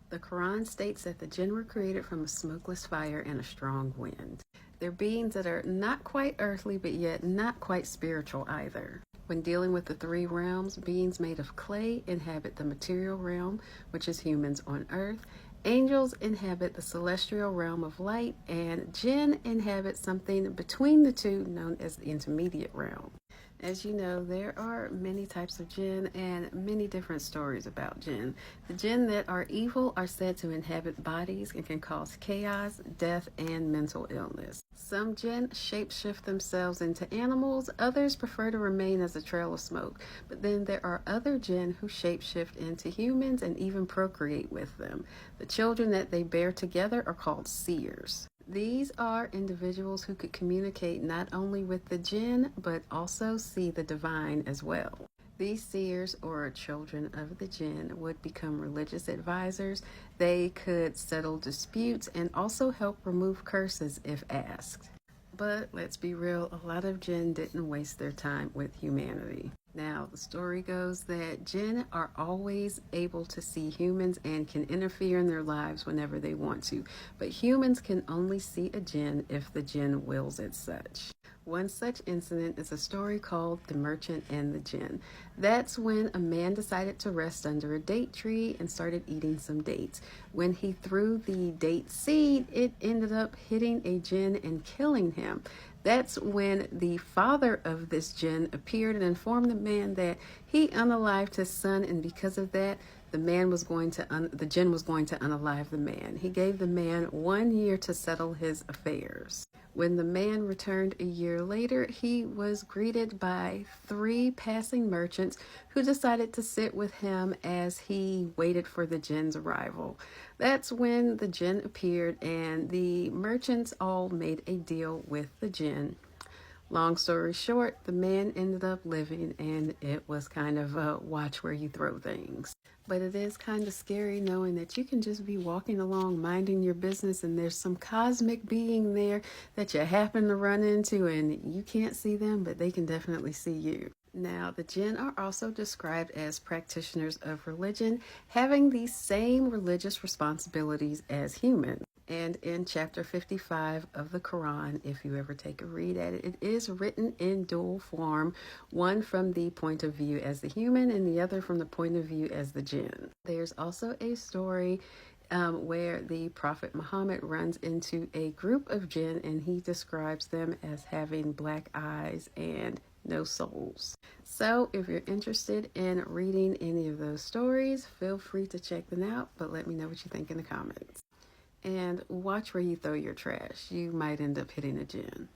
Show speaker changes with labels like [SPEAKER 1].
[SPEAKER 1] The Quran states that the jinn were created from a smokeless fire and a strong wind. They're beings that are not quite earthly, but yet not quite spiritual either. When dealing with the three realms, beings made of clay inhabit the material realm, which is humans on earth. Angels inhabit the celestial realm of light, and jinn inhabit something between the two known as the intermediate realm. As you know, there are many types of jinn and many different stories about jinn. The jinn that are evil are said to inhabit bodies and can cause chaos, death, and mental illness. Some jinn shapeshift themselves into animals, others prefer to remain as a trail of smoke. But then there are other jinn who shapeshift into humans and even procreate with them. The children that they bear together are called seers. These are individuals who could communicate not only with the jinn, but also see the divine as well. These seers, or children of the jinn, would become religious advisors. They could settle disputes and also help remove curses if asked. But let's be real, a lot of jinn didn't waste their time with humanity. Now, the story goes that jinn are always able to see humans and can interfere in their lives whenever they want to. But humans can only see a jinn if the jinn wills it such. One such incident is a story called The Merchant and the Jinn. That's when a man decided to rest under a date tree and started eating some dates. When he threw the date seed, it ended up hitting a jinn and killing him. That's when the father of this jinn appeared and informed the man that he unalived his son, and because of that, the jinn was going to unalive the man. He gave the man 1 year to settle his affairs. When the man returned a year later, he was greeted by 3 passing merchants who decided to sit with him as he waited for the jinn's arrival. That's when the jinn appeared, and the merchants all made a deal with the jinn. Long story short, the man ended up living, and it was kind of a watch where you throw things. But it is kind of scary knowing that you can just be walking along minding your business and there's some cosmic being there that you happen to run into and you can't see them, but they can definitely see you. Now, the jinn are also described as practitioners of religion, having the same religious responsibilities as humans. And in chapter 55 of the Quran, if you ever take a read at it, it is written in dual form, one from the point of view as the human and the other from the point of view as the jinn. There's also a story where the Prophet Muhammad runs into a group of jinn and he describes them as having black eyes and no souls. So if you're interested in reading any of those stories, feel free to check them out, but let me know what you think in the comments. And watch where you throw your trash. You might end up hitting a jinn.